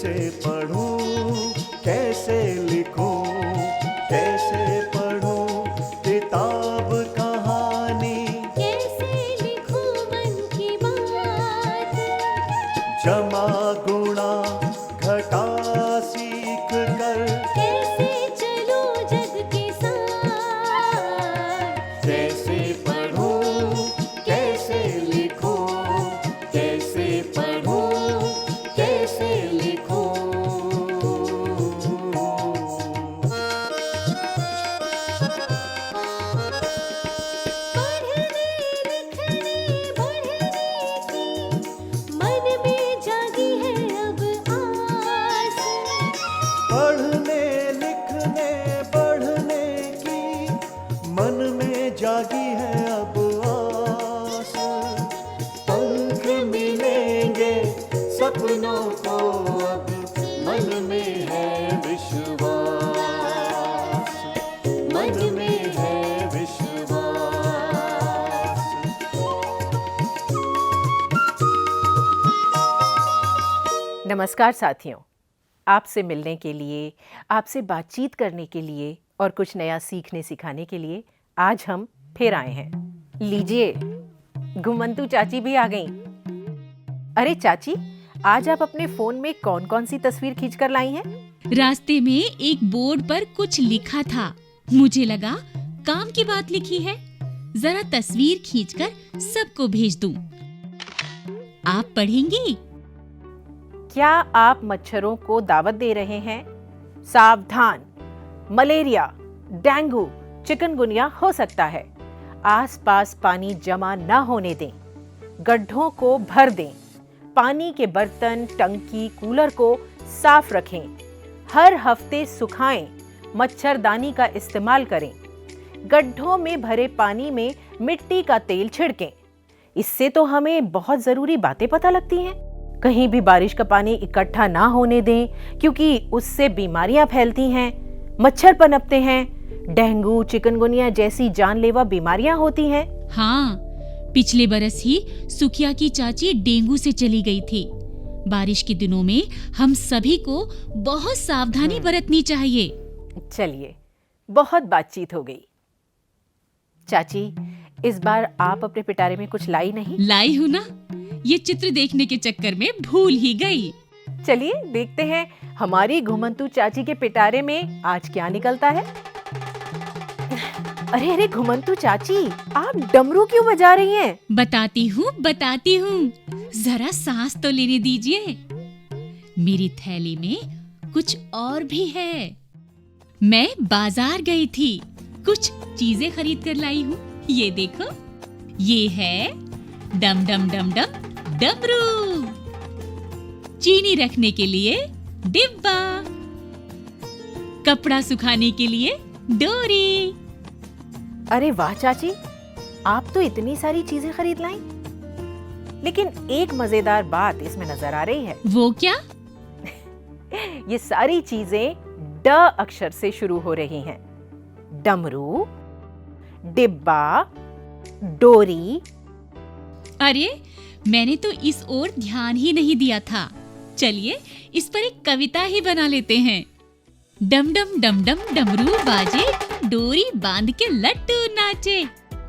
कैसे पढ़ूं, कैसे लिखूं, कैसे पढ़ूं किताब कहानी, कैसे लिखूं मन की बात, जमा गुणा घटा सीख कर, कैसे चलूं जग के साथ, कैसे पढ़ूं, कैसे लिखूं, कैसे पढ़ूं, कैसे लिखूं। पढ़ने लिखने बढ़ने की मन में जागी है अब आस, पढ़ने लिखने बढ़ने की मन में जागी है अब आस, पंख मिलेंगे सपनों को अब मन में है विश्वास, मन में है विश्वास। नमस्कार साथियों, आपसे मिलने के लिए, आपसे बातचीत करने के लिए और कुछ नया सीखने सिखाने के लिए आज हम फिर आए हैं। लीजिए, घुमंतू चाची भी आ गईं। अरे चाची, आज आप अपने फोन में कौन कौन सी तस्वीर खींच कर लाई हैं? रास्ते में एक बोर्ड पर कुछ लिखा था। मुझे लगा काम की बात लिखी है, जरा तस्वीर खींचकर सबको भेज दूं। आप पढ़ेंगी? क्या आप मच्छरों को दावत दे रहे हैं? सावधान, मलेरिया, डेंगू, चिकनगुनिया हो सकता है। आसपास पानी जमा न होने दें, गड्ढों को भर दें, पानी के बर्तन, टंकी, कूलर को साफ रखें, हर हफ्ते सुखाएं, मच्छरदानी का इस्तेमाल करें, गड्ढों में भरे पानी में मिट्टी का तेल छिड़कें। इससे तो हमें बहुत जरूरी बातें पता लगती हैं। कहीं भी बारिश का पानी इकट्ठा ना होने दें, क्योंकि उससे बीमारियां फैलती हैं, मच्छर पनपते हैं, डेंगू, चिकनगुनिया जैसी जानलेवा बीमारियां होती हैं। हाँ, पिछले बरस ही सुखिया की चाची डेंगू से चली गई थी। बारिश के दिनों में हम सभी को बहुत सावधानी बरतनी चाहिए। चलिए, बहुत बातचीत हो गई। चाची, इस बार आप अपने पिटारे में कुछ लाई नहीं? लाई हूँ ना, ये चित्र देखने के चक्कर में भूल ही गई। चलिए देखते हैं हमारी घुमंतू चाची के पिटारे में आज क्या निकलता है। अरे अरे घुमंतू चाची, आप डमरू क्यों बजा रही हैं? बताती हूँ, जरा सांस तो लेने दीजिए। मेरी थैली में कुछ और भी है। मैं बाजार गई थी, कुछ चीजें खरीद कर लाई हूँ। ये देखो, ये है डम डम डम डम डमरू, चीनी रखने के लिए डिब्बा, कपड़ा सुखाने के लिए डोरी। अरे वाह चाची, आप तो इतनी सारी चीजें खरीद लाई। लेकिन एक मजेदार बात इसमें नजर आ रही है। वो क्या? ये सारी चीजें ड अक्षर से शुरू हो रही हैं। डमरू, डिब्बा, डोरी। अरे, मैंने तो इस ओर ध्यान ही नहीं दिया था। चलिए, इस पर एक कविता ही बना लेते हैं। डम डम डम डम डमरू बाजे, डोरी बांध के लट्टू नाचे,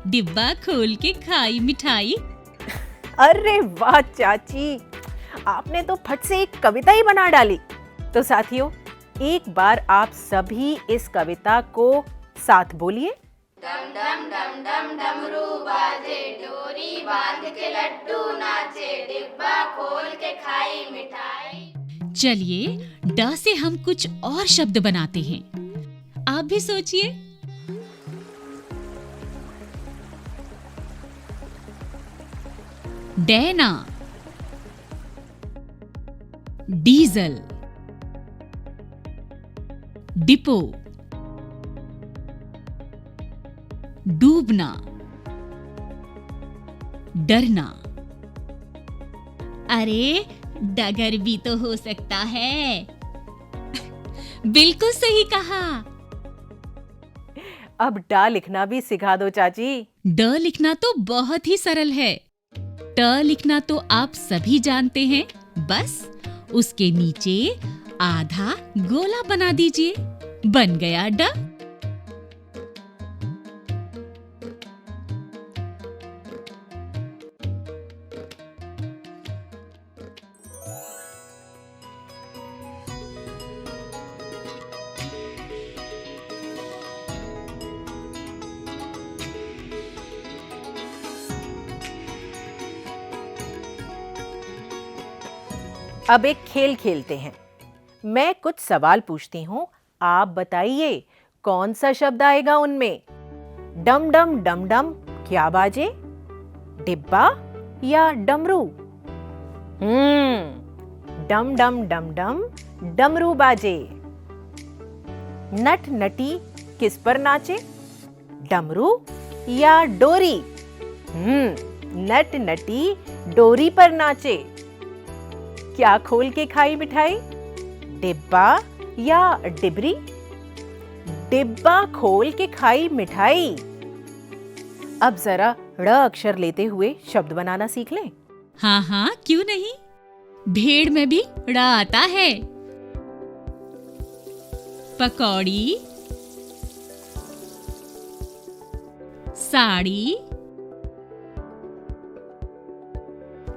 डिब्बा खोल के खाई मिठाई। अरे वाह चाची, आपने तो फट से एक कविता ही बना डाली। तो साथियों, एक बार आप सभी इस कविता को साथ बोलिए। डम डम डम डम डमरू बाजे, डोरी बांध के लड्डू नाचे, डिब्बा खोल के खाई मिठाई। चलिए, ड से हम कुछ और शब्द बनाते हैं। आप भी सोचिए। डैना, डीजल, डिपो, डूबना, डरना। अरे, डगर भी तो हो सकता है। बिल्कुल सही कहा। अब डा लिखना भी सिखा दो चाची। ड लिखना तो बहुत ही सरल है। ट लिखना तो आप सभी जानते हैं, बस उसके नीचे आधा गोला बना दीजिए। बन गया ड। अब एक खेल खेलते हैं। मैं कुछ सवाल पूछती हूँ, आप बताइए कौन सा शब्द आएगा उनमें। डम डम डम डम क्या बाजे? डिब्बा या डमरू? डम डम डम डम डमरू बाजे। नट नटी किस पर नाचे? डमरू या डोरी? नट नटी डोरी पर नाचे। क्या खोल के खाई मिठाई? डिब्बा या डिबरी? डिब्बा खोल के खाई मिठाई। अब जरा ड़ अक्षर लेते हुए शब्द बनाना सीख लें। हाँ हाँ, क्यों नहीं। भेड़ में भी ड़ आता है। पकौड़ी, साड़ी,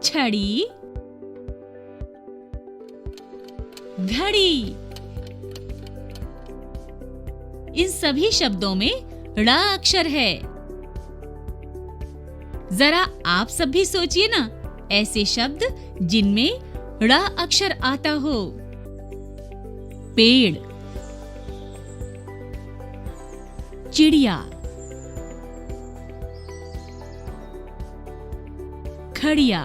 छड़ी, घड़ी। इन सभी शब्दों में ड़ अक्षर है। जरा आप सब भी सोचिए ना, ऐसे शब्द जिनमें ड़ अक्षर आता हो। पेड़, चिड़िया, खड़िया,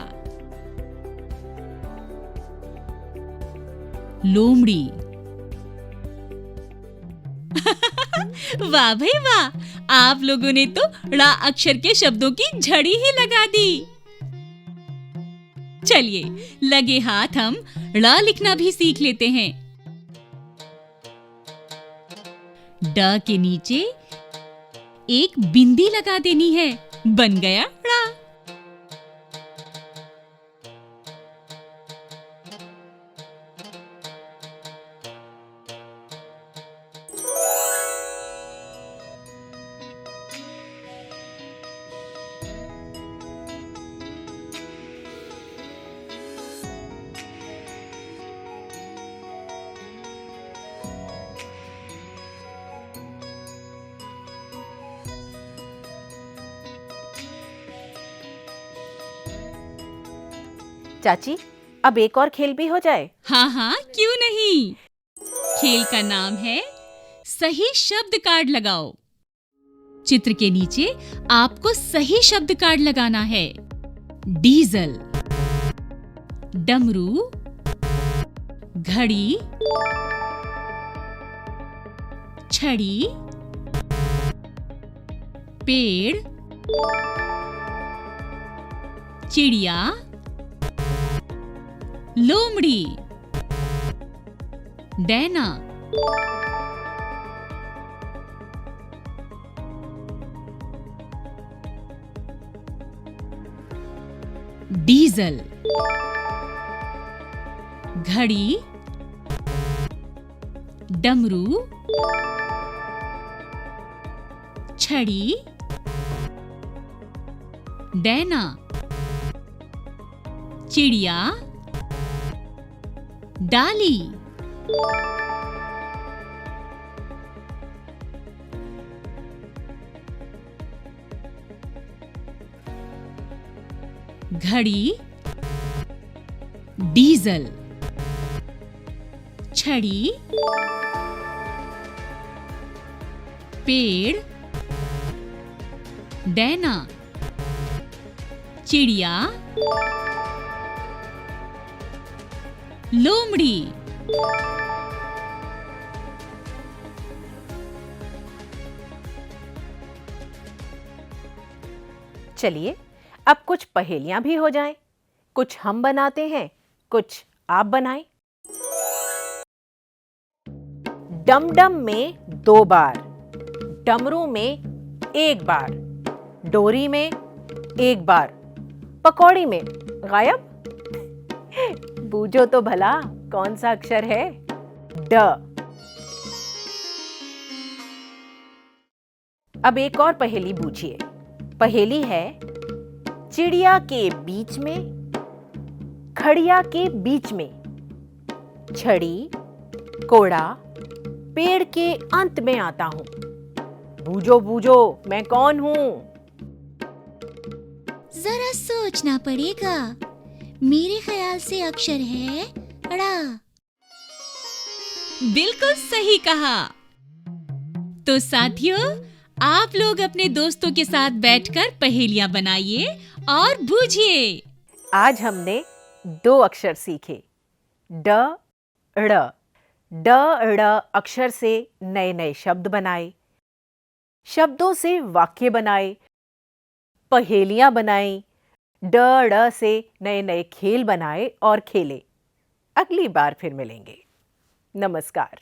लोमड़ी। वाह भाई वाह, आप लोगों ने तो ड़ अक्षर के शब्दों की झड़ी ही लगा दी। चलिए लगे हाथ हम ड़ लिखना भी सीख लेते हैं। ड के नीचे एक बिंदी लगा देनी है। बन गया ड़। चाची, अब एक और खेल भी हो जाए। हाँ हाँ, क्यों नहीं। खेल का नाम है सही शब्द कार्ड लगाओ। चित्र के नीचे आपको सही शब्द कार्ड लगाना है। डीजल, डमरू, घड़ी, छड़ी, पेड़, चिड़िया, लोमड़ी, डैना। डीजल, घड़ी, डमरू, छड़ी, डैना, चिड़िया, डाली। घड़ी, डीजल, छड़ी, पेड़, डैना, चिड़िया, लोमड़ी। चलिए अब कुछ पहेलियां भी हो जाएं। कुछ हम बनाते हैं, कुछ आप बनाएं। डम डम में 2 बार, डमरू में 1 बार, डोरी में 1 बार, पकौड़ी में गायब। बूझो तो भला कौन सा अक्षर है? ड। अब एक और पहेली बूझिए। पहेली है, चिड़िया के बीच में, खड़िया के बीच में, छड़ी कोड़ा पेड़ के अंत में आता हूं। बूझो बूझो, मैं कौन हूं? जरा सोचना पड़ेगा। मेरे ख्याल से अक्षर है ड़ा। बिल्कुल सही कहा। तो साथियों, आप लोग अपने दोस्तों के साथ बैठकर पहेलियां बनाइए और बूझिए। आज हमने 2 अक्षर सीखे, ड ड़। ड ड़ अक्षर से नए नए शब्द बनाए, शब्दों से वाक्य बनाए, पहेलियां बनाई, ड ड़ से नए नए खेल बनाए और खेले। अगली बार फिर मिलेंगे। नमस्कार।